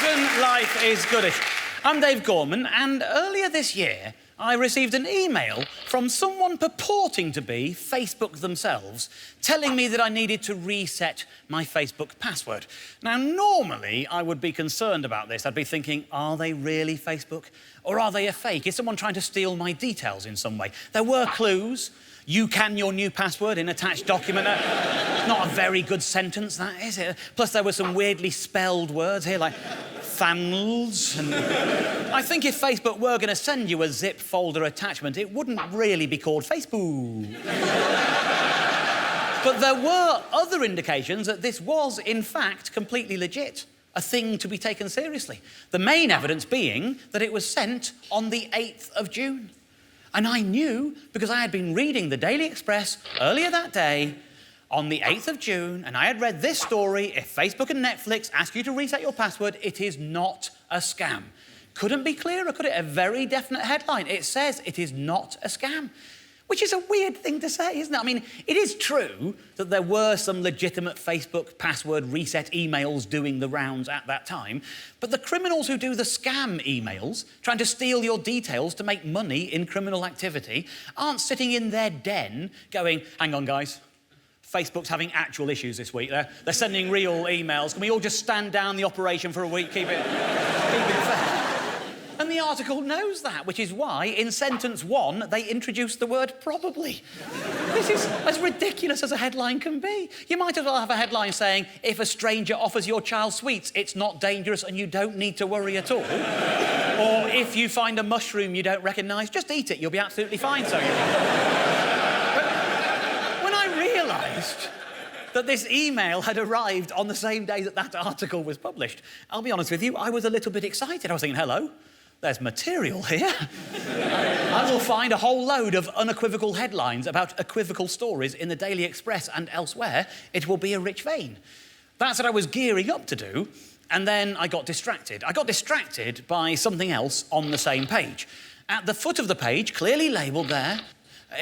Imagine life is goodish. I'm Dave Gorman, and earlier this year, I received an email from someone purporting to be Facebook themselves, telling me that I needed to reset my Facebook password. Now, normally, I would be concerned about this. I'd be thinking, are they really Facebook? Or are they a fake? Is someone trying to steal my details in some way? There were clues. You can your new password in attached document. Not a very good sentence, that, is it? Plus, there were some weirdly spelled words here, like fans. And I think if Facebook were going to send you a zip folder attachment, it wouldn't really be called Facebook. But there were other indications that this was, in fact, completely legit. A thing to be taken seriously. The main evidence being that it was sent on the 8th of June. And I knew, because I had been reading the Daily Express earlier that day, on the 8th of June, and I had read this story: if Facebook and Netflix ask you to reset your password, it is not a scam. Couldn't be clearer, could it? A very definite headline. It says it is not a scam. Which is a weird thing to say, isn't it? I mean, it is true that there were some legitimate Facebook password reset emails doing the rounds at that time, but the criminals who do the scam emails, trying to steal your details to make money in criminal activity, aren't sitting in their den going, hang on, guys, Facebook's having actual issues this week. They're sending real emails. Can we all just stand down the operation for a week, keep it fair? And the article knows that, which is why, in sentence 1, they introduced the word probably. This is as ridiculous as a headline can be. You might as well have a headline saying, if a stranger offers your child sweets, it's not dangerous and you don't need to worry at all. Or if you find a mushroom you don't recognise, just eat it, you'll be absolutely fine, so you But when I realised that this email had arrived on the same day that that article was published, I'll be honest with you, I was a little bit excited. I was thinking, hello, there's material here. I will find a whole load of unequivocal headlines about equivocal stories in the Daily Express and elsewhere. It will be a rich vein. That's what I was gearing up to do, and then I got distracted. I got distracted by something else on the same page. At the foot of the page, clearly labelled there,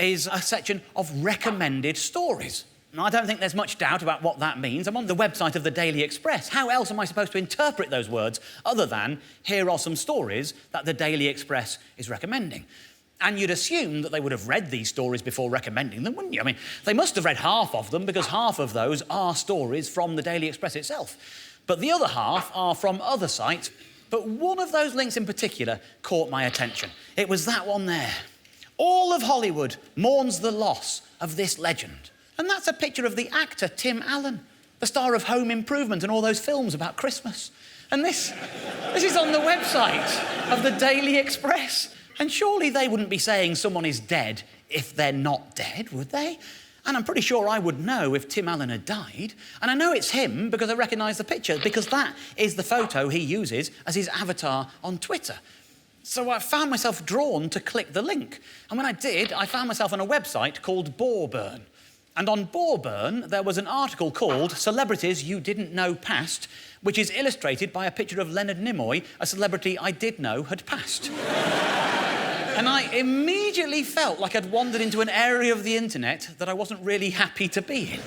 is a section of recommended stories. Now, I don't think there's much doubt about what that means. I'm on the website of the Daily Express. How else am I supposed to interpret those words other than, here are some stories that the Daily Express is recommending? And you'd assume that they would have read these stories before recommending them, wouldn't you? I mean, they must have read half of them, because half of those are stories from the Daily Express itself. But the other half are from other sites. But one of those links in particular caught my attention. It was that one there. All of Hollywood mourns the loss of this legend. And that's a picture of the actor Tim Allen, the star of Home Improvement and all those films about Christmas. And this is on the website of the Daily Express. And surely they wouldn't be saying someone is dead if they're not dead, would they? And I'm pretty sure I would know if Tim Allen had died. And I know it's him because I recognise the picture, because that is the photo he uses as his avatar on Twitter. So I found myself drawn to click the link. And when I did, I found myself on a website called Boreburn. And on Boreburn, there was an article called Celebrities You Didn't Know Passed, which is illustrated by a picture of Leonard Nimoy, a celebrity I did know had passed. And I immediately felt like I'd wandered into an area of the internet that I wasn't really happy to be in.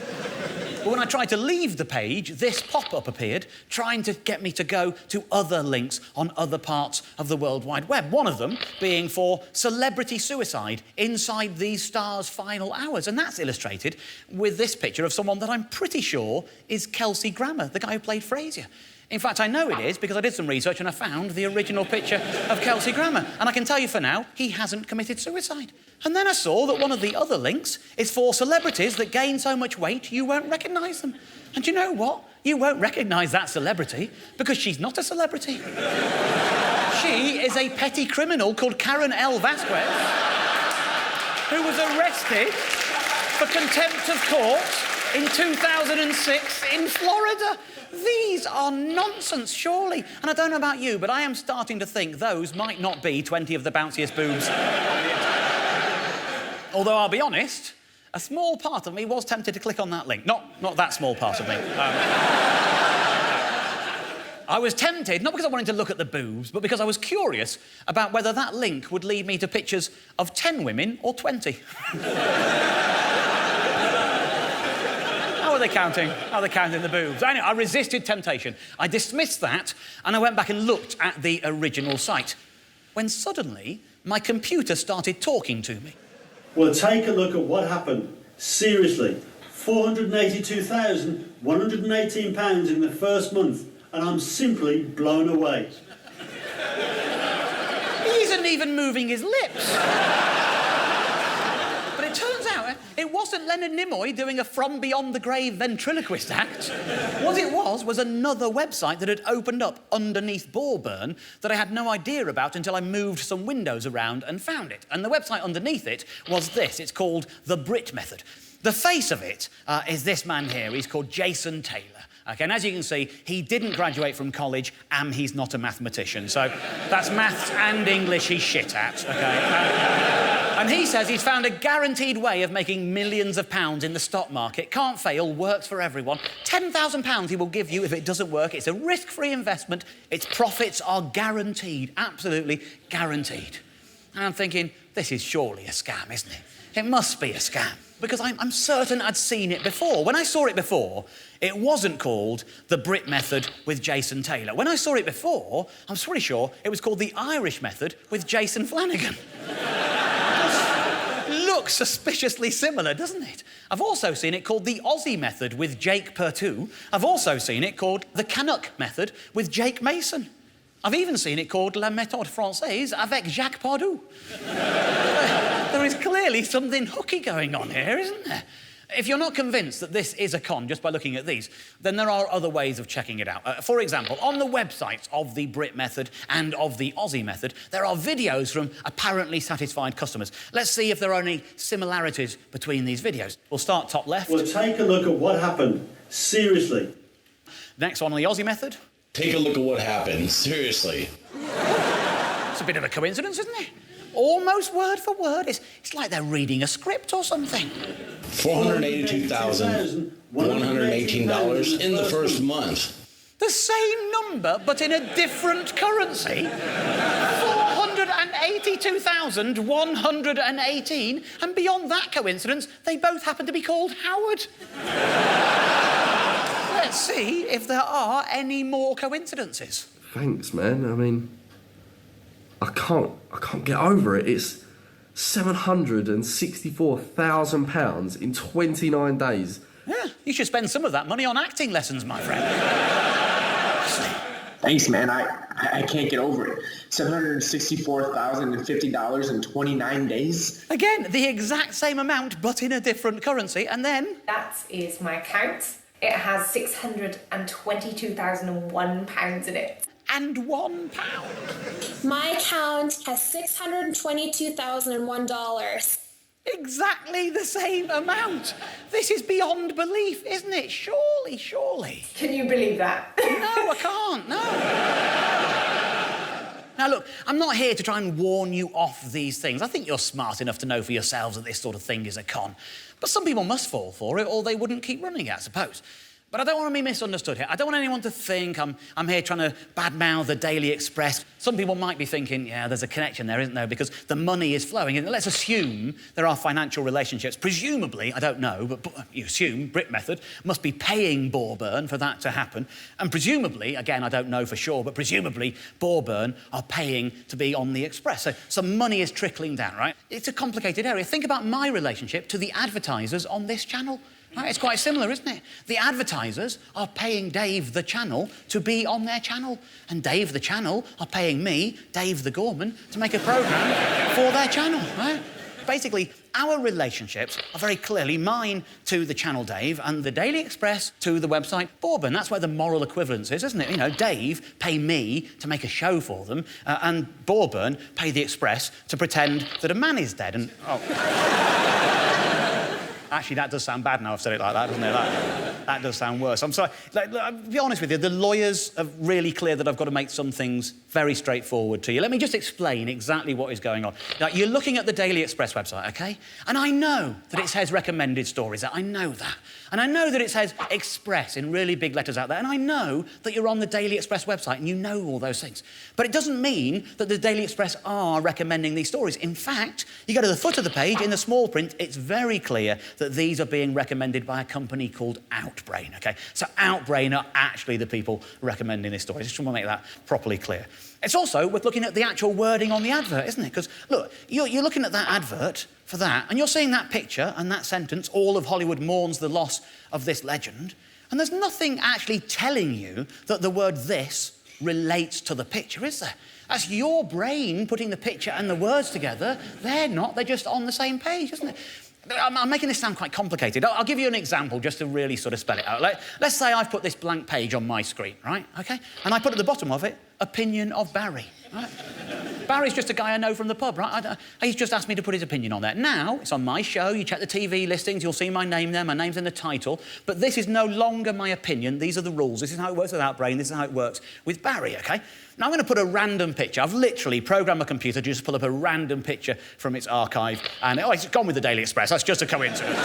But when I tried to leave the page, this pop-up appeared, trying to get me to go to other links on other parts of the World Wide Web. One of them being for celebrity suicide inside these stars' final hours. And that's illustrated with this picture of someone that I'm pretty sure is Kelsey Grammer, the guy who played Frasier. In fact, I know it is because I did some research and I found the original picture of Kelsey Grammer. And I can tell you for now, he hasn't committed suicide. And then I saw that one of the other links is for celebrities that gain so much weight you won't recognise them. And you know what? You won't recognise that celebrity because she's not a celebrity. She is a petty criminal called Karen L. Vasquez, who was arrested for contempt of court in 2006 in Florida. These are nonsense, surely. And I don't know about you, but I am starting to think those might not be 20 of the bounciest boobs. Although I'll be honest, a small part of me was tempted to click on that link. Not that small part of me. I was tempted, not because I wanted to look at the boobs, but because I was curious about whether that link would lead me to pictures of 10 women or 20. How are they counting? Are they counting the boobs? Anyway, I resisted temptation. I dismissed that, and I went back and looked at the original site, when suddenly my computer started talking to me. Well, take a look at what happened. Seriously, £482,118 in the first month, and I'm simply blown away. He isn't even moving his lips. But it turns out it wasn't Leonard Nimoy doing a from beyond the grave ventriloquist act. What it was another website that had opened up underneath Ballburn that I had no idea about until I moved some windows around and found it. And the website underneath it was this. It's called the Brit Method. The face of it is this man here. He's called Jason Taylor. Okay, and as you can see, he didn't graduate from college and he's not a mathematician. So that's maths and English he's shit at, okay? And he says he's found a guaranteed way of making millions of pounds in the stock market. Can't fail, works for everyone. £10,000 he will give you if it doesn't work. It's a risk-free investment. Its profits are guaranteed, absolutely guaranteed. And I'm thinking, this is surely a scam, isn't it? It must be a scam. Because I'm certain I'd seen it before. When I saw it before, it wasn't called the Brit Method with Jason Taylor. When I saw it before, I'm pretty sure it was called the Irish Method with Jason Flanagan. Looks suspiciously similar, doesn't it? I've also seen it called the Aussie Method with Jake Perttu. I've also seen it called the Canuck Method with Jake Mason. I've even seen it called La Méthode Française avec Jacques Pardou. There is clearly something hooky going on here, isn't there? If you're not convinced that this is a con just by looking at these, then there are other ways of checking it out. For example, on the websites of the Brit Method and of the Aussie Method, there are videos from apparently satisfied customers. Let's see if there are any similarities between these videos. We'll start top left. Well, take a look at what happened. Seriously. Next one on the Aussie Method. Take a look at what happened. Seriously. It's a bit of a coincidence, isn't it? Almost word for word. It's like they're reading a script or something. $482,118 in the first month. The same number, but in a different currency. 482,118. And beyond that coincidence, they both happen to be called Howard. Let's see if there are any more coincidences. Thanks, man. I mean, I can't get over it. It's £764,000 in 29 days. Yeah, you should spend some of that money on acting lessons, my friend. Thanks, man. I can't get over it. $764,050 in 29 days. Again, the exact same amount, but in a different currency, and then... That is my account. It has £622,001 in it. And £1. My account has $622,001. Exactly the same amount. This is beyond belief, isn't it? Surely. Can you believe that? No, I can't, no. Now, look, I'm not here to try and warn you off these things. I think you're smart enough to know for yourselves that this sort of thing is a con. But some people must fall for it, or they wouldn't keep running it, I suppose. But I don't want to be misunderstood here. I don't want anyone to think I'm here trying to badmouth the Daily Express. Some people might be thinking, yeah, there's a connection there, isn't there? Because the money is flowing. And let's assume there are financial relationships. Presumably, I don't know, but you assume Brit Method must be paying Ballburn for that to happen. And presumably, again, I don't know for sure, but presumably Ballburn are paying to be on the Express. So some money is trickling down, right? It's a complicated area. Think about my relationship to the advertisers on this channel. Right, it's quite similar, isn't it? The advertisers are paying Dave the channel to be on their channel. And Dave the channel are paying me, Dave the Gorman, to make a programme for their channel, right? Basically, our relationships are very clearly mine to the channel Dave and the Daily Express to the website Ballburn. That's where the moral equivalence is, isn't it? You know, Dave pay me to make a show for them and Ballburn pay the Express to pretend that a man is dead and... Actually, that does sound bad now I've said it like that, doesn't it? That does sound worse. I'm sorry. I'll be honest with you, the lawyers are really clear that I've got to make some things very straightforward to you. Let me just explain exactly what is going on. Now, you're looking at the Daily Express website, OK? And I know that it says recommended stories. I know that. And I know that it says Express in really big letters out there. And I know that you're on the Daily Express website and you know all those things. But it doesn't mean that the Daily Express are recommending these stories. In fact, you go to the foot of the page, in the small print, it's very clear that that these are being recommended by a company called Outbrain, okay? So Outbrain are actually the people recommending this story. Just want to make that properly clear. It's also worth looking at the actual wording on the advert, isn't it? Because, look, you're looking at that advert for that, and you're seeing that picture and that sentence, all of Hollywood mourns the loss of this legend, and there's nothing actually telling you that the word this relates to the picture, is there? That's your brain putting the picture and the words together. They're not, they're just on the same page, isn't it? I'm making this sound quite complicated. I'll give you an example just to really sort of spell it out. Let's say I've put this blank page on my screen, right? Okay? And I put at the bottom of it, opinion of Barry, right? Barry's just a guy I know from the pub, right? He's just asked me to put his opinion on there. Now, it's on my show, you check the TV listings, you'll see my name there, my name's in the title, but this is no longer my opinion, these are the rules, this is how it works with Outbrain, this is how it works with Barry, okay? Now I'm going to put a random picture. I've literally programmed my computer to just pull up a random picture from its archive, and it's gone with the Daily Express, that's just a coincidence.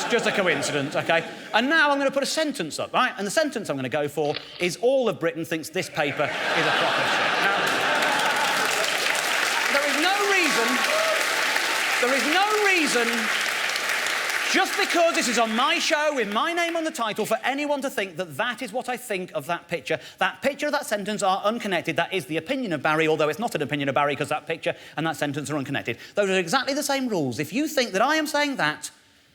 Just a coincidence, okay? And now I'm going to put a sentence up, right? And the sentence I'm going to go for is all of Britain thinks this paper is a crock of shit. Now, there is no reason, just because this is on my show with my name on the title, for anyone to think that that is what I think of that picture. That picture of that sentence are unconnected. That is the opinion of Barry, although it's not an opinion of Barry because that picture and that sentence are unconnected. Those are exactly the same rules. If you think that I am saying that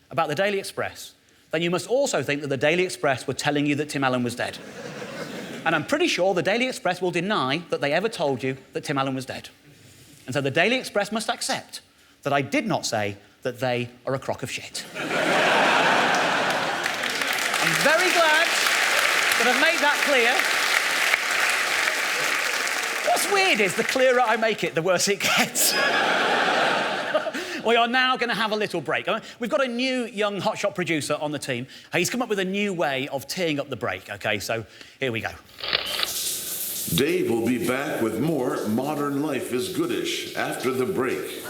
about the Daily Express, then you must also think that the Daily Express were telling you that Tim Allen was dead. And I'm pretty sure the Daily Express will deny that they ever told you that Tim Allen was dead. And so the Daily Express must accept that I did not say that they are a crock of shit. I'm very glad that I've made that clear. What's weird is the clearer I make it, the worse it gets. We are now going to have a little break. We've got a new young hotshot producer on the team. He's come up with a new way of teeing up the break, OK? So here we go. Dave will be back with more Modern Life is Goodish after the break.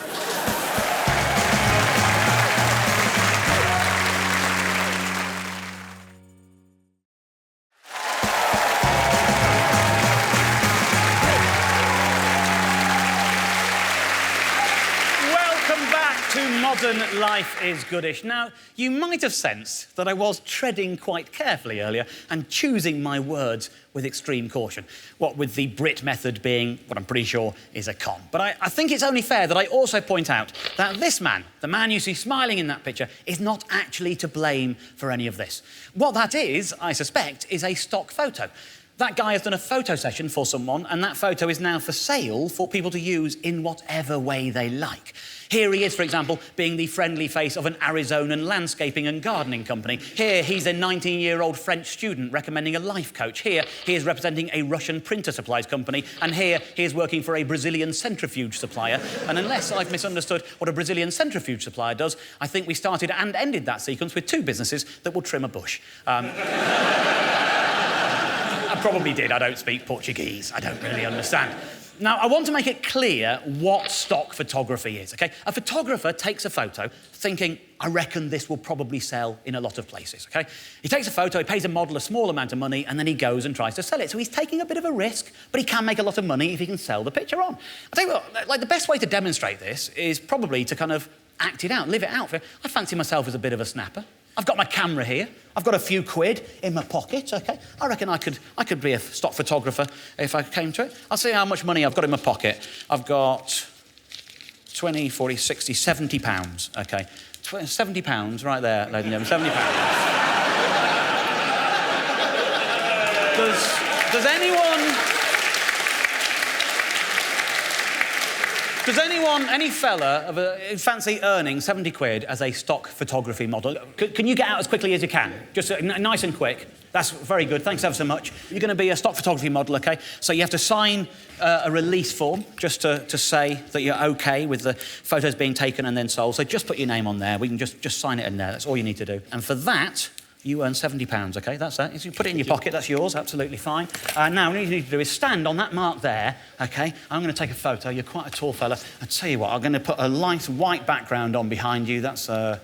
Modern Life is Goodish. Now, you might have sensed that I was treading quite carefully earlier and choosing my words with extreme caution. What with the Brit Method being what I'm pretty sure is a con. But I think it's only fair that I also point out that this man, the man you see smiling in that picture, is not actually to blame for any of this. What that is, I suspect, is a stock photo. That guy has done a photo session for someone, and that photo is now for sale for people to use in whatever way they like. Here he is, for example, being the friendly face of an Arizonan landscaping and gardening company. Here, he's a 19-year-old French student recommending a life coach. Here, he is representing a Russian printer supplies company. And here, he is working for a Brazilian centrifuge supplier. And unless I've misunderstood what a Brazilian centrifuge supplier does, I think we started and ended that sequence with two businesses that will trim a bush. I probably did. I don't speak Portuguese. I don't really understand. Now, I want to make it clear what stock photography is, OK? A photographer takes a photo thinking, I reckon this will probably sell in a lot of places, OK? He takes a photo, he pays a model a small amount of money, and then he goes and tries to sell it. So he's taking a bit of a risk, but he can make a lot of money if he can sell the picture on. I tell you what, like, the best way to demonstrate this is probably to kind of act it out, live it out. I fancy myself as a bit of a snapper. I've got my camera here. I've got a few quid in my pocket, OK? I reckon I could be a stock photographer if I came to it. I'll see how much money I've got in my pocket. I've got 20, 40, 60, 70 pounds, OK? 70 pounds right there, ladies and gentlemen, 70 pounds. Does anyone, any fella fancy earning 70 quid as a stock photography model? Can you get out as quickly as you can? Just nice and quick. That's very good. Thanks ever so much. You're going to be a stock photography model, OK? So you have to sign a release form just to say that you're OK with the photos being taken and then sold. So just put your name on there. We can just sign it in there. That's all you need to do. And for that, you earn £70, OK? That's that. You put it in your pocket, that's yours, absolutely fine. Now, what you need to do is stand on that mark there, OK? I'm going to take a photo. You're quite a tall fella. I tell you what, I'm going to put a light white background on behind you. That's the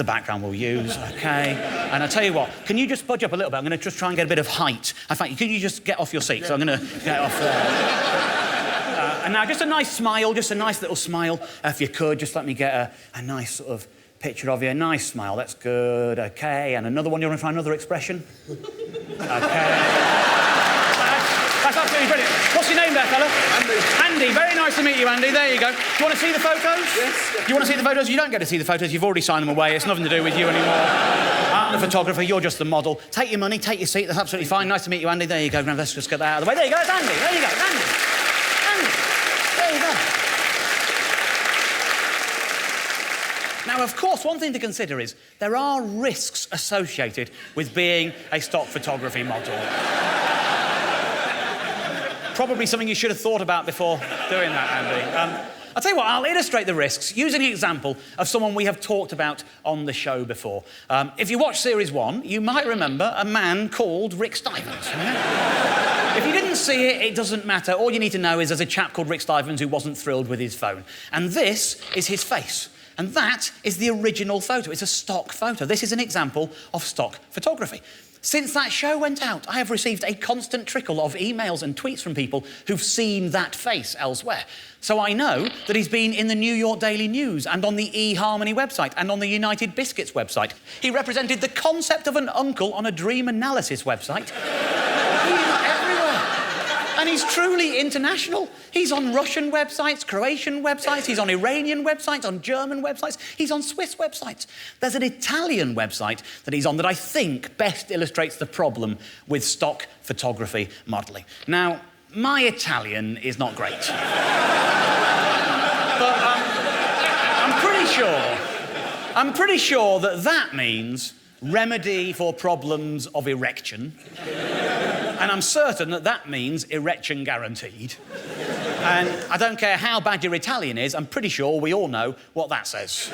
background we'll use, OK? And I tell you what, can you just budge up a little bit? I'm going to just try and get a bit of height. In fact, can you just get off your seat? So I'm going to get off there. And now just a nice smile, just a nice little smile. If you could, just let me get a nice sort of picture of you. A nice smile, that's good. Okay, and another one. You want to find another expression? Okay. That's absolutely brilliant. What's your name there, fella? Andy. Very nice to meet you, Andy. There you go. Do you want to see the photos? Yes. You want to see the photos? You don't get to see the photos. You've already signed them away. It's nothing to do with you anymore. I'm the photographer. You're just the model. Take your money. Take your seat. That's absolutely fine. Nice to meet you, Andy. There you go. Now let's just get that out of the way. There you go. It's Andy. There you go. It's Andy. Andy. There you go. Now, of course, one thing to consider is there are risks associated with being a stock photography model. Probably something you should have thought about before doing that, Andy. I'll tell you what, I'll illustrate the risks using an example of someone we have talked about on the show before. If you watch Series 1, you might remember a man called Rick Stivers. If you didn't see it, it doesn't matter. All you need to know is there's a chap called Rick Stivers who wasn't thrilled with his phone. And this is his face. And that is the original photo. It's a stock photo. This is an example of stock photography. Since that show went out, I have received a constant trickle of emails and tweets from people who've seen that face elsewhere. So I know that he's been in the New York Daily News and on the eHarmony website and on the United Biscuits website. He represented the concept of an uncle on a dream analysis website. He's everywhere. And he's truly international. He's on Russian websites, Croatian websites, he's on Iranian websites, on German websites, he's on Swiss websites. There's an Italian website that he's on that I think best illustrates the problem with stock photography modelling. Now, my Italian is not great. But I'm pretty sure that means remedy for problems of erection. And I'm certain that means erection guaranteed. And I don't care how bad your Italian is, I'm pretty sure we all know what that says.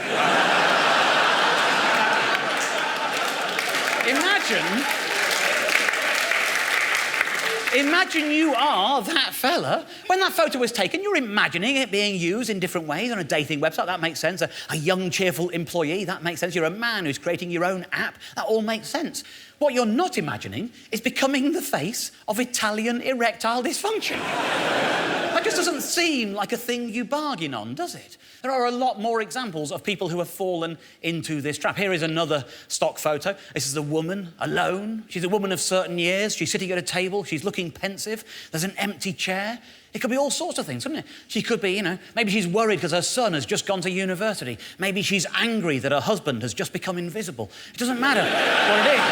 Imagine you are that fella. When that photo was taken, you're imagining it being used in different ways on a dating website. That makes sense. A young, cheerful employee. That makes sense. You're a man who's creating your own app. That all makes sense. What you're not imagining is becoming the face of Italian erectile dysfunction. That just doesn't seem like a thing you bargain on, does it? There are a lot more examples of people who have fallen into this trap. Here is another stock photo. This is a woman alone. She's a woman of certain years. She's sitting at a table. She's looking pensive. There's an empty chair. It could be all sorts of things, couldn't it? She could be, maybe she's worried because her son has just gone to university. Maybe she's angry that her husband has just become invisible. It doesn't matter what it is.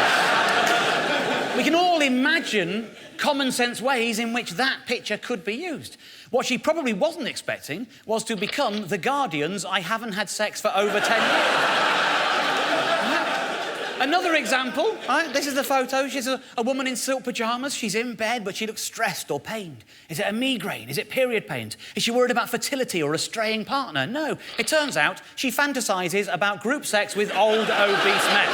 We can all imagine common sense ways in which that picture could be used. What she probably wasn't expecting was to become the Guardian's I haven't had sex for over 10 years. Another example, right? This is the photo. She's a woman in silk pyjamas. She's in bed, but she looks stressed or pained. Is it a migraine? Is it period pains? Is she worried about fertility or a straying partner? No. It turns out she fantasises about group sex with old, obese men.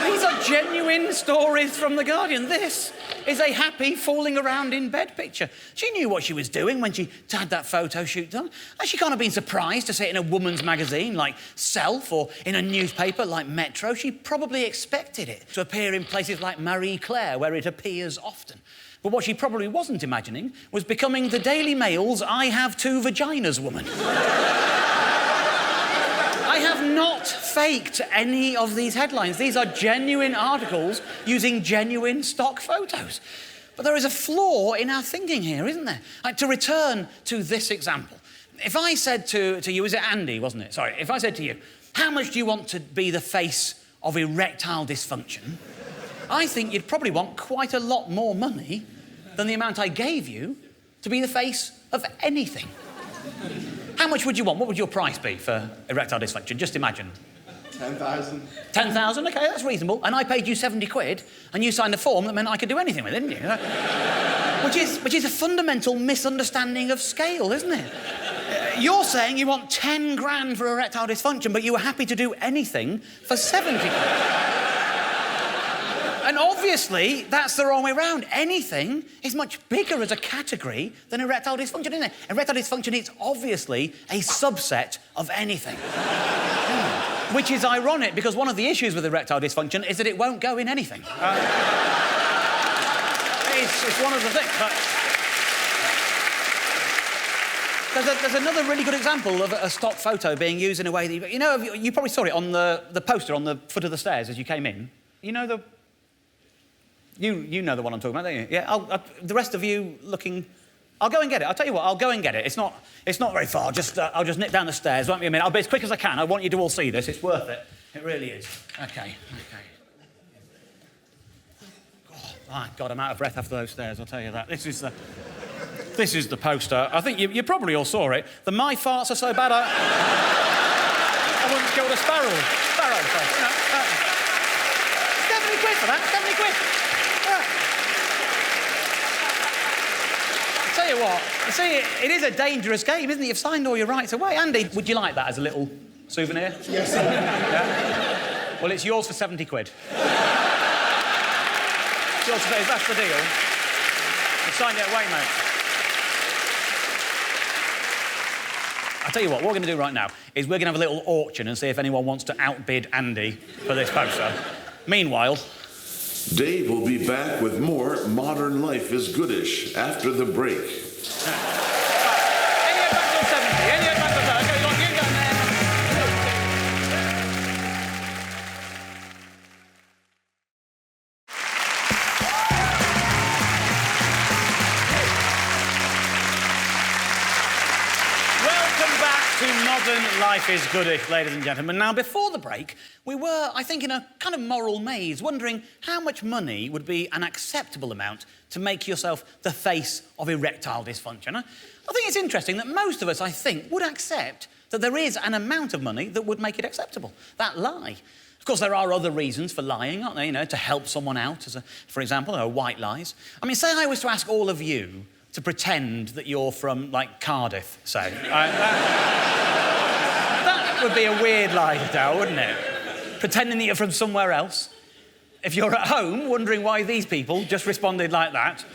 These are genuine stories from The Guardian. This is a happy falling around in bed picture. She knew what she was doing when she had that photo shoot done. And she can't have been surprised to see it in a woman's magazine like Self or in a newspaper like Metro. She probably expected it to appear in places like Marie Claire, where it appears often. But what she probably wasn't imagining was becoming the Daily Mail's I have two vaginas woman. I have not faked any of these headlines. These are genuine articles using genuine stock photos. But there is a flaw in our thinking here, isn't there? Like, to return to this example, if I said to you, was it Andy, wasn't it? Sorry, if I said to you, how much do you want to be the face of erectile dysfunction? I think you'd probably want quite a lot more money than the amount I gave you to be the face of anything. How much would you want? What would your price be for erectile dysfunction? Just imagine. 10,000. 10,000? OK, that's reasonable. And I paid you 70 quid, and you signed a form that meant I could do anything with it, didn't you? Which is a fundamental misunderstanding of scale, isn't it? You're saying you want 10 grand for erectile dysfunction, but you were happy to do anything for 70 quid. And obviously, that's the wrong way around. Anything is much bigger as a category than erectile dysfunction, isn't it? Erectile dysfunction is obviously a subset of anything. Which is ironic, because one of the issues with erectile dysfunction is that it won't go in anything. It's one of the things. There's another really good example of a stock photo being used in a way that... You know, you probably saw it on the poster on the foot of the stairs as you came in. You know the... You know the one I'm talking about, don't you? Yeah, the rest of you looking... I'll go and get it. I'll tell you what, I'll go and get it. It's not very far. I'll just nip down the stairs. Won't be a minute. I'll be as quick as I can. I want you to all see this. It's worth it. It really is. OK. Oh, my God, I'm out of breath after those stairs, I'll tell you that. This is the poster. I think you probably all saw it. The My Farts Are So Bad I once killed a sparrow. So, you know, 70 quid for that, 70 quid. Tell you what, you see, it is a dangerous game, isn't it? You've signed all your rights away. Andy, would you like that as a little souvenir? Yes. Yeah? Well, it's yours for 70 quid. It's yours for... That's the deal. You signed it away, mate. I'll tell you what we're going to do right now is we're going to have a little auction and see if anyone wants to outbid Andy for this poster. Meanwhile... Dave will be back with more Modern Life is Goodish after the break. Any advance on 70? Any advance on 70? Okay, you go there. Welcome back to Modern Life is Goodish, ladies and gentlemen. Now, before the break, we were, I think, in a kind of moral maze, wondering how much money would be an acceptable amount to make yourself the face of erectile dysfunction. I think it's interesting that most of us, I think, would accept that there is an amount of money that would make it acceptable. That lie. Of course, there are other reasons for lying, aren't there? You know, to help someone out, for example, white lies. I mean, say I was to ask all of you to pretend that you're from, like, Cardiff, say. That would be a weird lie to tell, wouldn't it? Pretending that you're from somewhere else. If you're at home wondering why these people just responded like that,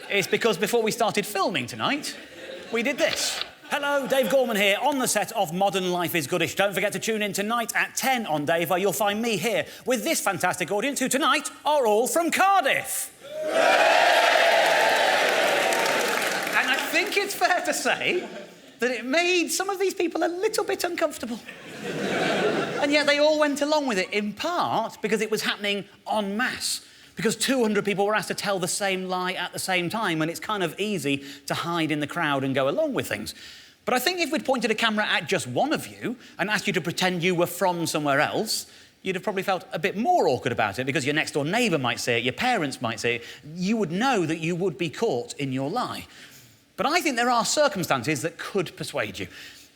it's because before we started filming tonight, we did this. Hello, Dave Gorman here, on the set of Modern Life is Goodish. Don't forget to tune in tonight at 10 on Dave, where you'll find me here with this fantastic audience who tonight are all from Cardiff. And I think it's fair to say that it made some of these people a little bit uncomfortable. And yet they all went along with it, in part because it was happening en masse. Because 200 people were asked to tell the same lie at the same time, and it's kind of easy to hide in the crowd and go along with things. But I think if we'd pointed a camera at just one of you and asked you to pretend you were from somewhere else, you'd have probably felt a bit more awkward about it, because your next-door neighbour might say it, your parents might say it. You would know that you would be caught in your lie. But I think there are circumstances that could persuade you.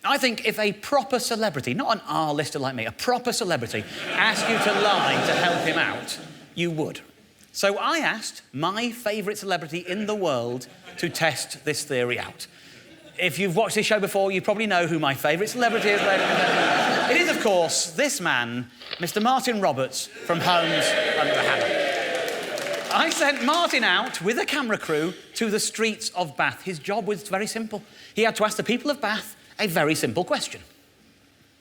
I think if a proper celebrity, not an R-lister like me, a proper celebrity, asked you to lie to help him out, you would. So I asked my favourite celebrity in the world to test this theory out. If you've watched this show before, you probably know who my favourite celebrity is, ladies and gentlemen. It is, of course, this man, Mr. Martin Roberts from Holmes Under the Hammer. I sent Martin out with a camera crew to the streets of Bath. His job was very simple. He had to ask the people of Bath a very simple question.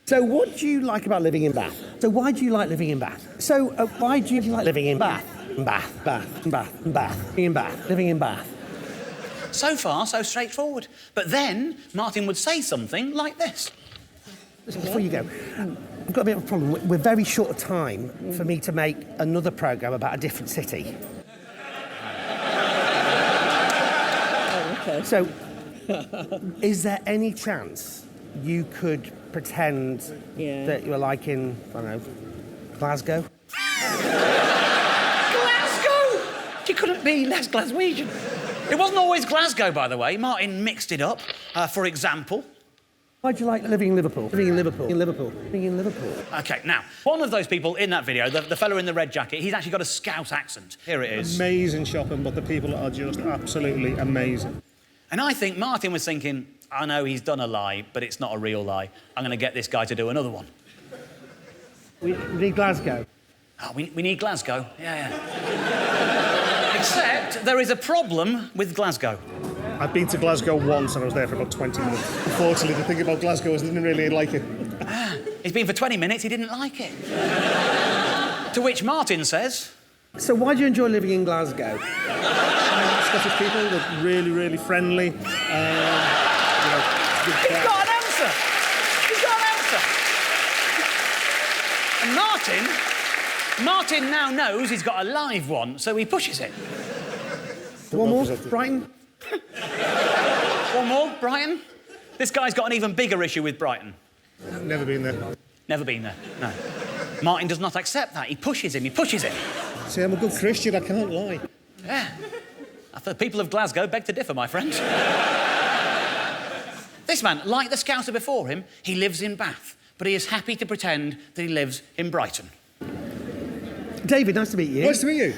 So what do you like about living in Bath? So why do you like living in Bath? So why do you like living in Bath? Bath. Living in Bath. Living in Bath. So far, so straightforward. But then Martin would say something like this. Listen, before you go, I've got a bit of a problem. We're very short of time for me to make another programme about a different city. Okay. So, is there any chance you could pretend that you're like in, I don't know, Glasgow? Glasgow! You couldn't be less Glaswegian. It wasn't always Glasgow, by the way. Martin mixed it up. For example... Why do you like living in Liverpool? Living in Liverpool. In Liverpool. Living in Liverpool. OK, now, one of those people in that video, the fellow in the red jacket, he's actually got a Scouse accent. Here it is. Amazing shopping, but the people are just absolutely amazing. And I think Martin was thinking, I know he's done a lie, but it's not a real lie. I'm going to get this guy to do another one. We need Glasgow. Oh, we need Glasgow. Yeah. Except there is a problem with Glasgow. I've been to Glasgow once and I was there for about 20 minutes. Unfortunately, the thing about Glasgow is I didn't really like it. He's been for 20 minutes, he didn't like it. To which Martin says... So why do you enjoy living in Glasgow? Scottish people, they're really, really friendly. He's got an answer. He's got an answer. And Martin now knows he's got a live one, so he pushes it. One more, Brighton. One more, Brighton. This guy's got an even bigger issue with Brighton. Never been there. Never been there, no. Martin does not accept that. He pushes him. See, I'm a good Christian, I can't lie. Yeah. The people of Glasgow beg to differ, my friend. This man, like the Scouser before him, he lives in Bath, but he is happy to pretend that he lives in Brighton. David, nice to meet you. Nice to meet you.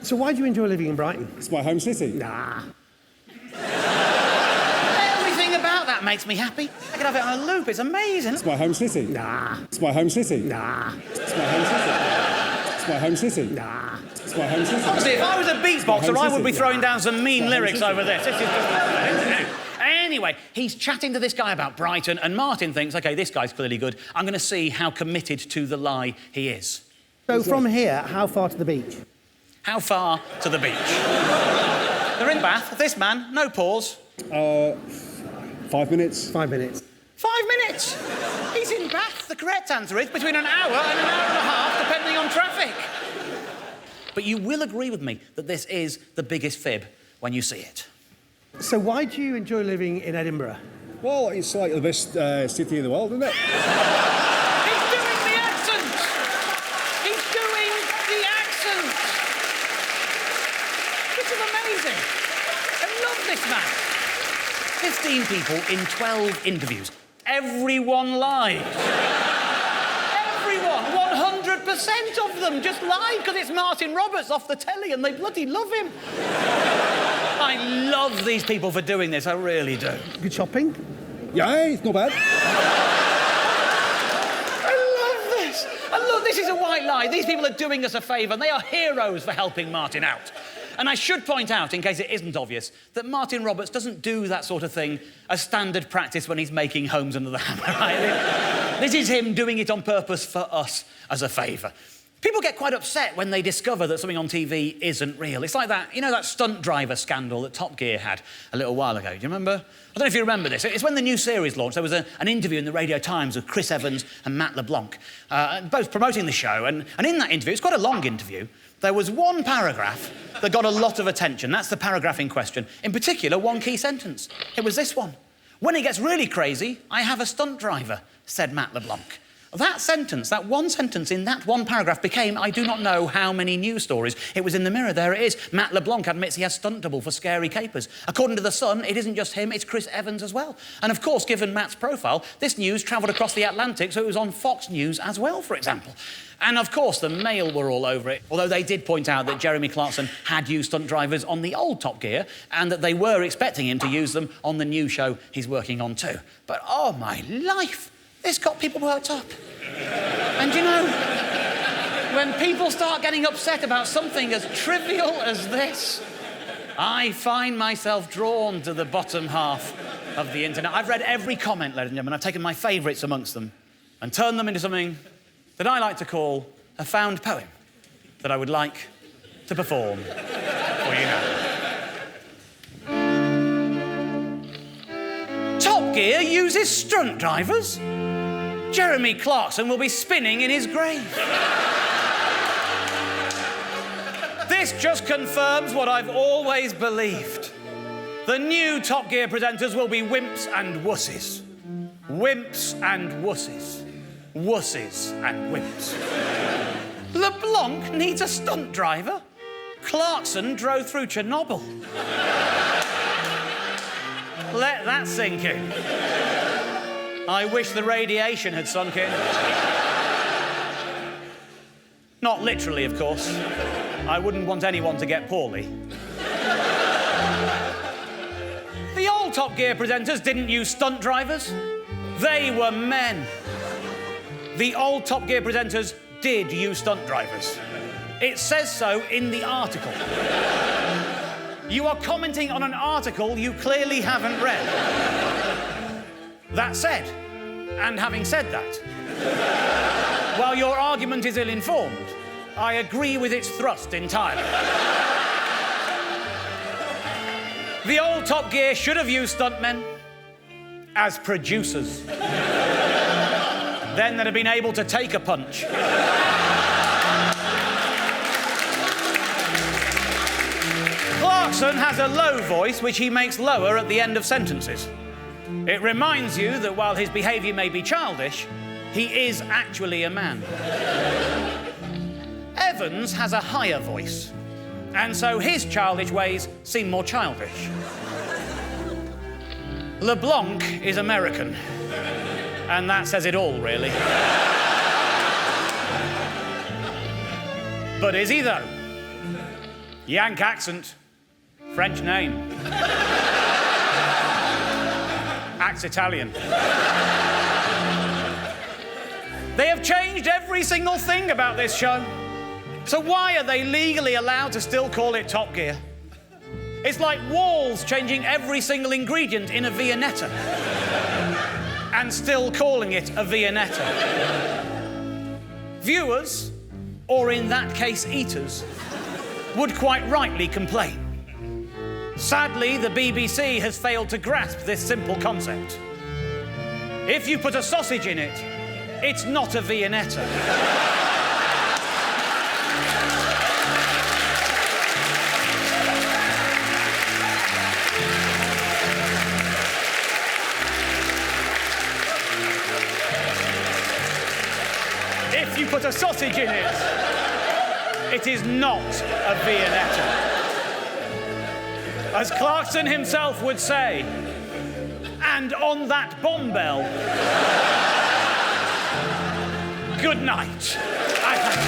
So why do you enjoy living in Brighton? It's my home city. Nah. Everything about that makes me happy. I could have it on a loop. It's amazing. It's my home city. Nah. It's my home city. Nah. It's my home city. It's my home city. Nah. It's my home city. Honestly, if I was a beatboxer, I would be throwing down some mean lyrics over this. This is just... Anyway, he's chatting to this guy about Brighton, and Martin thinks, OK, this guy's clearly good. I'm going to see how committed to the lie he is. So from here, how far to the beach? How far to the beach? They're in Bath. This man, no pause. 5 minutes. 5 minutes. 5 minutes! He's in Bath. The correct answer is between an hour and an hour and a half, depending on traffic. But you will agree with me that this is the biggest fib when you see it. So why do you enjoy living in Edinburgh? Well, it's like the best city in the world, isn't it? He's doing the accent! He's doing the accent! This is amazing. I love this man. 15 people in 12 interviews. Everyone lied. Everyone, 100% of them just lied because it's Martin Roberts off the telly and they bloody love him. I love these people for doing this, I really do. Good shopping? Yeah, it's not bad. I love this. And look, this is a white lie. These people are doing us a favour and they are heroes for helping Martin out. And I should point out, in case it isn't obvious, that Martin Roberts doesn't do that sort of thing as standard practice when he's making Homes Under the Hammer, right? This is him doing it on purpose for us as a favour. People get quite upset when they discover that something on TV isn't real. It's like that, you know, that stunt driver scandal that Top Gear had a little while ago. Do you remember? I don't know if you remember this. It's when the new series launched. There was an interview in the Radio Times with Chris Evans and Matt LeBlanc, both promoting the show. And in that interview, it's quite a long interview, there was one paragraph that got a lot of attention. That's the paragraph in question. In particular, one key sentence. It was this one. When it gets really crazy, I have a stunt driver, said Matt LeBlanc. That sentence, that one sentence in that one paragraph became I do not know how many news stories. It was in the Mirror, there it is. Matt LeBlanc admits he has stunt double for scary capers. According to The Sun, it isn't just him, it's Chris Evans as well. And of course, given Matt's profile, this news travelled across the Atlantic, so it was on Fox News as well, for example. And of course, the Mail were all over it, although they did point out that Jeremy Clarkson had used stunt drivers on the old Top Gear and that they were expecting him to use them on the new show he's working on too. But oh my life, this got people worked up. And you know, when people start getting upset about something as trivial as this, I find myself drawn to the bottom half of the internet. I've read every comment, ladies and gentlemen. I've taken my favourites amongst them and turned them into something that I like to call a found poem that I would like to perform for you now. Top Gear uses stunt drivers? Jeremy Clarkson will be spinning in his grave. This just confirms what I've always believed. The new Top Gear presenters will be wimps and wusses. Wimps and wusses. Wusses and wimps. LeBlanc needs a stunt driver. Clarkson drove through Chernobyl. Let that sink in. I wish the radiation had sunk in. Not literally, of course. I wouldn't want anyone to get poorly. The old Top Gear presenters didn't use stunt drivers. They were men. The old Top Gear presenters did use stunt drivers. It says so in the article. You are commenting on an article you clearly haven't read. That said, and having said that, while your argument is ill-informed, I agree with its thrust entirely. The old Top Gear should have used stuntmen. as producers. Then they'd have been able to take a punch. Clarkson has a low voice which he makes lower at the end of sentences. It reminds you that while his behaviour may be childish, he is actually a man. Evans has a higher voice, and so his childish ways seem more childish. LeBlanc is American, and that says it all, really. But is he, though? Yank accent, French name. Acts Italian. They have changed every single thing about this show. So why are they legally allowed to still call it Top Gear? It's like Walls changing every single ingredient in a Viennetta and still calling it a Viennetta. Viewers, or in that case eaters, would quite rightly complain. Sadly, the BBC has failed to grasp this simple concept. If you put a sausage in it, it's not a Viennetta. If you put a sausage in it, it is not a Viennetta. As Clarkson himself would say, and on that bomb bell, good night. I thank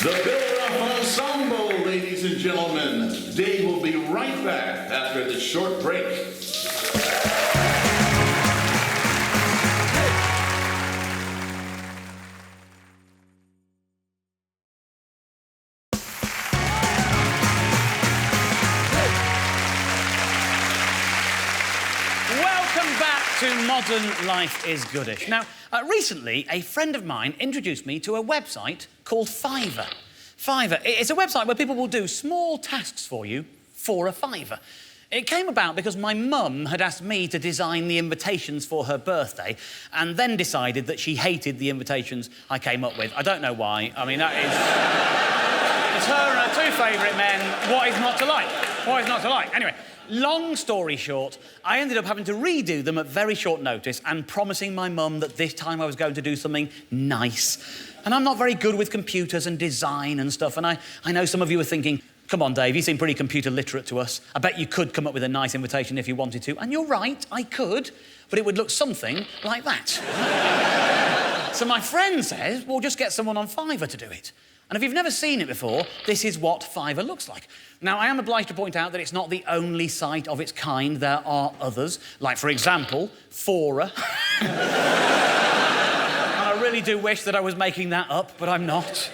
The Builder of Ensemble, ladies and gentlemen. Dave will be right back after this short break. to Modern Life is Goodish. Now, recently, a friend of mine introduced me to a website called Fiverr. Fiverr, it's a website where people will do small tasks for you for a fiver. It came about because my mum had asked me to design the invitations for her birthday and then decided that she hated the invitations I came up with. I don't know why. I mean, that is... It's her and her two favourite men. What is not to like? What is not to like? Anyway, long story short, I ended up having to redo them at very short notice and promising my mum that this time I was going to do something nice. And I'm not very good with computers and design and stuff, and I know some of you are thinking, come on, Dave, you seem pretty computer literate to us. I bet you could come up with a nice invitation if you wanted to. And you're right, I could, but it would look something like that. So my friend says, well, just get someone on Fiverr to do it. And if you've never seen it before, this is what Fiverr looks like. Now, I am obliged to point out that it's not the only site of its kind. There are others, like, for example, Fora. And I really do wish that I was making that up, but I'm not.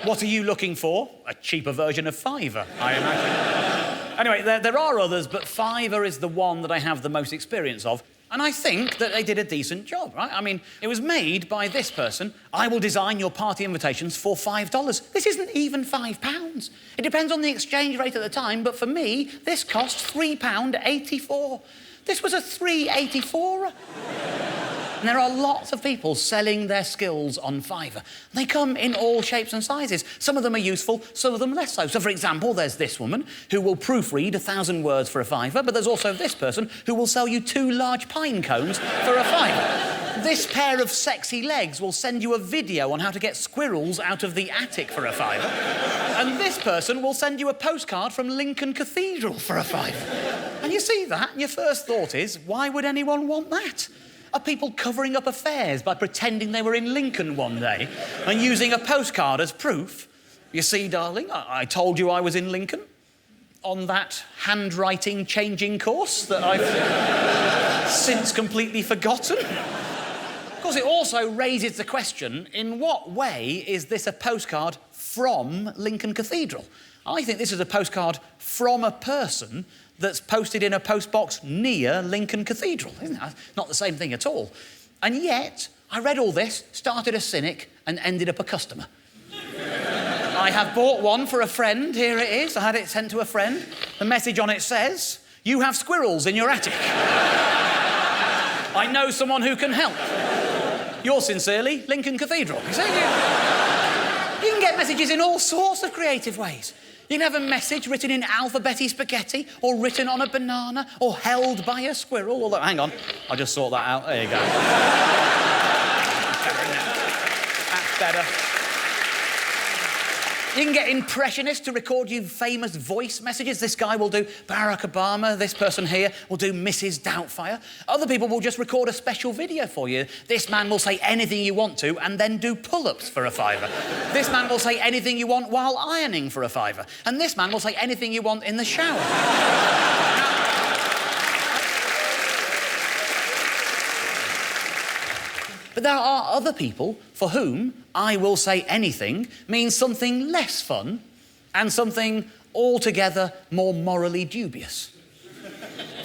What are you looking for? A cheaper version of Fiverr, I imagine. Anyway, there are others, but Fiverr is the one that I have the most experience of. And I think that they did a decent job, right? I mean, it was made by this person. I will design your party invitations for $5. This isn't even £5. It depends on the exchange rate at the time, but for me, this cost £3.84. This was a $3.84. And there are lots of people selling their skills on Fiverr. They come in all shapes and sizes. Some of them are useful, some of them less so. So, for example, there's this woman who will proofread 1,000 words for a fiver, but there's also this person who will sell you 2 large pine cones for a fiver. This pair of sexy legs will send you a video on how to get squirrels out of the attic for a fiver. And this person will send you a postcard from Lincoln Cathedral for a fiver. And you see that, and your first thought is, why would anyone want that? Are people covering up affairs by pretending they were in Lincoln one day and using a postcard as proof? You see, darling, I told you I was in Lincoln on that handwriting changing course that I've since completely forgotten. Of course, it also raises the question, in what way is this a postcard from Lincoln Cathedral? I think this is a postcard from a person that's posted in a postbox near Lincoln Cathedral. Isn't it? Not the same thing at all. And yet, I read all this, started a cynic, and ended up a customer. I have bought one for a friend. Here it is. I had it sent to a friend. The message on it says, "You have squirrels in your attic. I know someone who can help. Yours sincerely, Lincoln Cathedral." You see? You can get messages in all sorts of creative ways. You can have a message written in alphabety spaghetti, or written on a banana, or held by a squirrel. Although, hang on, I'll just sort that out. There you go. That's better. You can get impressionists to record you famous voice messages. This guy will do Barack Obama. This person here will do Mrs. Doubtfire. Other people will just record a special video for you. This man will say anything you want to and then do pull-ups for a £5. This man will say anything you want while ironing for a £5. And this man will say anything you want in the shower. But there are other people for whom "I will say anything" means something less fun and something altogether more morally dubious.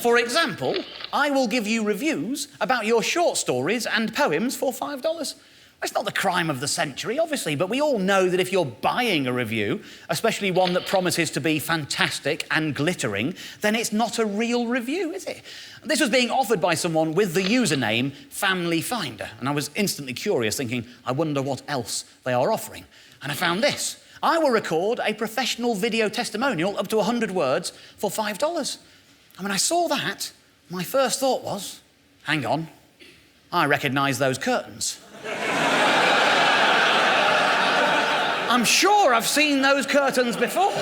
For example, I will give you reviews about your short stories and poems for $5. It's not the crime of the century, obviously, but we all know that if you're buying a review, especially one that promises to be fantastic and glittering, then it's not a real review, is it? This was being offered by someone with the username Family Finder, and I was instantly curious, thinking, I wonder what else they are offering. And I found this. I will record a professional video testimonial up to 100 words for $5. And when I saw that, my first thought was, hang on, I recognise those curtains. I'm sure I've seen those curtains before.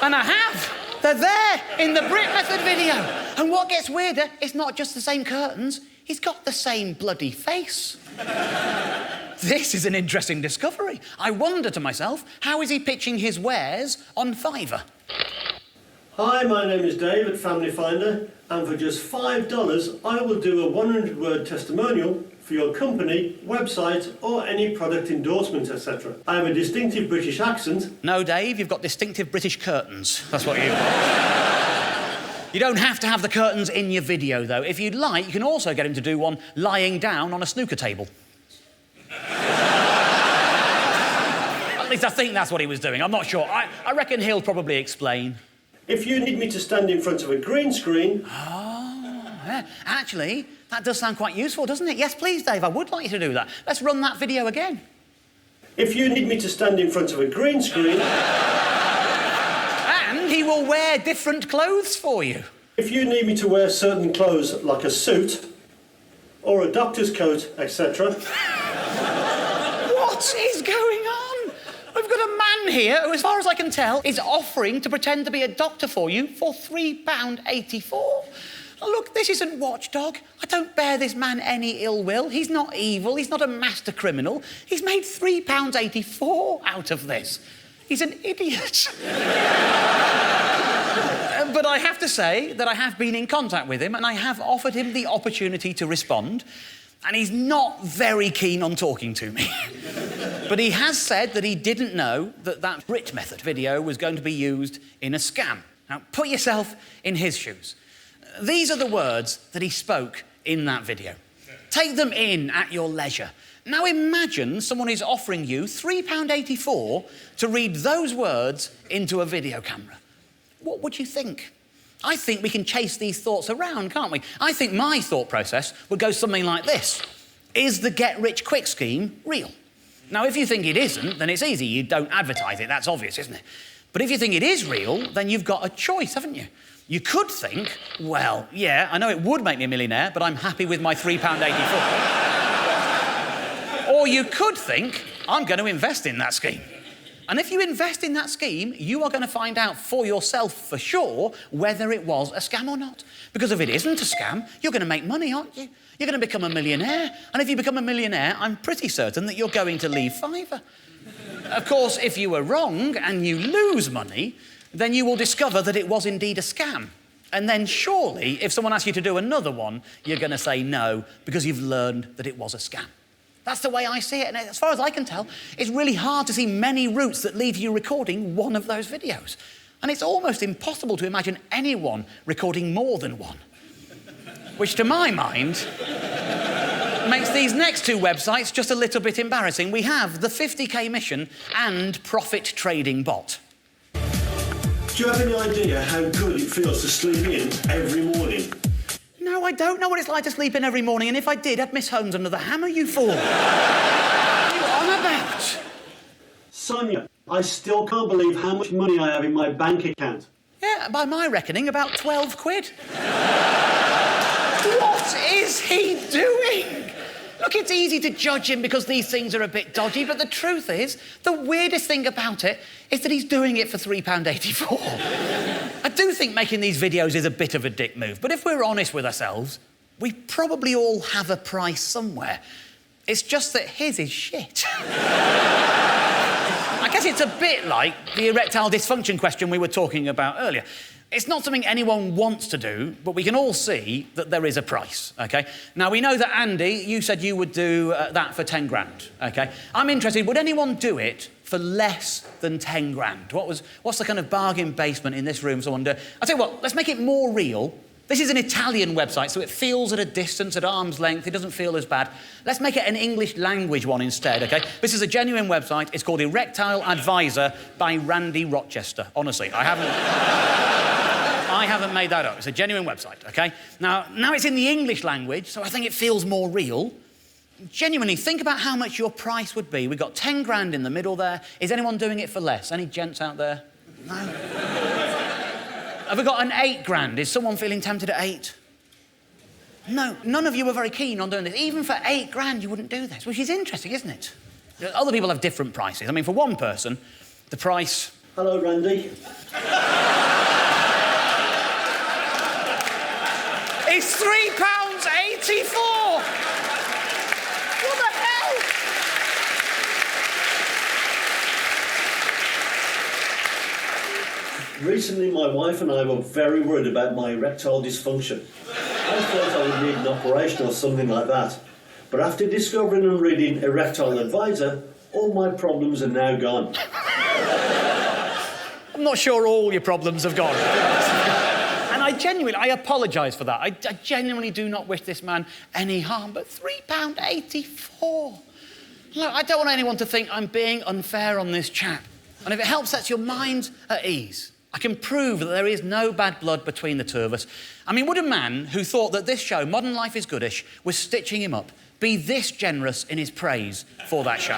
And I have. They're there in the Brit Method video. And what gets weirder, it's not just the same curtains, he's got the same bloody face. This is an interesting discovery. I wonder to myself, how is he pitching his wares on Fiverr? Hi, my name is Dave at Family Finder, and for just $5, I will do a 100-word testimonial for your company, website, or any product endorsement, etc. I have a distinctive British accent. No, Dave, you've got distinctive British curtains. That's what you've got. You don't have to have the curtains in your video, though. If you'd like, you can also get him to do one lying down on a snooker table. At least I think that's what he was doing. I'm not sure. I reckon he'll probably explain. If you need me to stand in front of a green screen... Oh, yeah. Actually, that does sound quite useful, doesn't it? Yes, please, Dave, I would like you to do that. Let's run that video again. If you need me to stand in front of a green screen... And he will wear different clothes for you. If you need me to wear certain clothes, like a suit, or a doctor's coat, etc. What is going on? We've got a man here who, as far as I can tell, is offering to pretend to be a doctor for you for £3.84. Look, this isn't Watchdog. I don't bear this man any ill will. He's not evil. He's not a master criminal. He's made £3.84 out of this. He's an idiot. But I have to say that I have been in contact with him and I have offered him the opportunity to respond, and he's not very keen on talking to me. But he has said that he didn't know that that Brit Method video was going to be used in a scam. Now, put yourself in his shoes. These are the words that he spoke in that video. Take them in at your leisure. Now imagine someone is offering you £3.84 to read those words into a video camera. What would you think? I think we can chase these thoughts around, can't we? I think my thought process would go something like this. Is the get-rich-quick scheme real? Now, if you think it isn't, then it's easy. You don't advertise it. That's obvious, isn't it? But if you think it is real, then you've got a choice, haven't you? You could think, well, yeah, I know it would make me a millionaire, but I'm happy with my £3.84. Or you could think, I'm going to invest in that scheme. And if you invest in that scheme, you are going to find out for yourself for sure whether it was a scam or not. Because if it isn't a scam, you're going to make money, aren't you? You're going to become a millionaire. And if you become a millionaire, I'm pretty certain that you're going to leave Fiverr. Of course, if you were wrong and you lose money, then you will discover that it was indeed a scam. And then surely, if someone asks you to do another one, you're going to say no because you've learned that it was a scam. That's the way I see it, and as far as I can tell, it's really hard to see many routes that lead to you recording one of those videos. And it's almost impossible to imagine anyone recording more than one. Which, to my mind, makes these next two websites just a little bit embarrassing. We have the 50k mission and profit trading bot. Do you have any idea how good it feels to sleep in every morning? No, I don't know what it's like to sleep in every morning, and if I did, I'd miss Holmes under the hammer, you fool. What are you on about? Sonia, I still can't believe how much money I have in my bank account. Yeah, by my reckoning, about 12 quid. What is he doing? Look, it's easy to judge him because these things are a bit dodgy, but the truth is, the weirdest thing about it is that he's doing it for £3.84. I do think making these videos is a bit of a dick move, but if we're honest with ourselves, we probably all have a price somewhere. It's just that his is shit. I guess it's a bit like the erectile dysfunction question we were talking about earlier. It's not something anyone wants to do, but we can all see that there is a price, OK? Now, we know that, Andy, you said you would do that for 10 grand, OK? I'm interested, would anyone do it for less than 10 grand? What's the kind of bargain basement in this room someone do? I'll tell you what, let's make it more real. This is an Italian website, so it feels at a distance, at arm's length. It doesn't feel as bad. Let's make it an English language one instead, OK? This is a genuine website. It's called Erectile Advisor by Randy Rochester. Honestly, I haven't made that up. It's a genuine website, OK? Now it's in the English language, so I think it feels more real. Genuinely, think about how much your price would be. We've got 10 grand in the middle there. Is anyone doing it for less? Any gents out there? No? Have we got an 8 grand? Is someone feeling tempted at 8? No, none of you are very keen on doing this. Even for 8 grand, you wouldn't do this, which is interesting, isn't it? Other people have different prices. I mean, for one person, the price... Hello, Randy. It's £3.84! What the hell? Recently, my wife and I were very worried about my erectile dysfunction. I thought I would need an operation or something like that. But after discovering and reading Erectile Advisor, all my problems are now gone. I'm not sure all your problems have gone. And I apologise for that. I genuinely do not wish this man any harm, but £3.84. Look, I don't want anyone to think I'm being unfair on this chap. And if it helps set your mind at ease, I can prove that there is no bad blood between the two of us. I mean, would a man who thought that this show, Modern Life is Goodish, was stitching him up, be this generous in his praise for that show?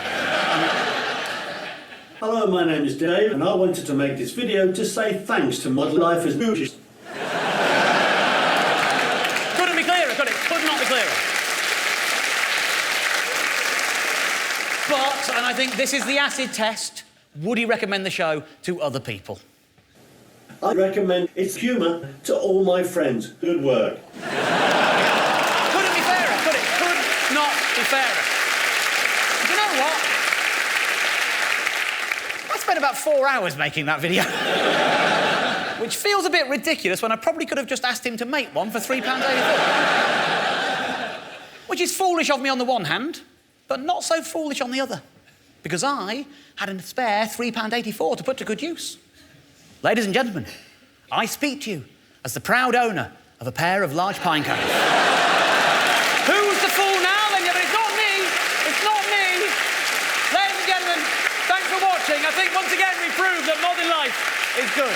Hello, my name is Dave, and I wanted to make this video to say thanks to Modern Life is Goodish. Couldn't be clearer, could it? Could not be clearer. But, and I think this is the acid test, would he recommend the show to other people? I recommend its humour to all my friends. Good work. Couldn't be fairer, could it? Could not be fairer. You know what? I spent about 4 hours making that video. Which feels a bit ridiculous when I probably could have just asked him to make one for £3.84. Which is foolish of me on the one hand, but not so foolish on the other. Because I had a spare £3.84 to put to good use. Ladies and gentlemen, I speak to you as the proud owner of a pair of large pine cones. Who's the fool now? Then it's not me. It's not me. Ladies and gentlemen, thanks for watching. I think once again we proved that modern life is good.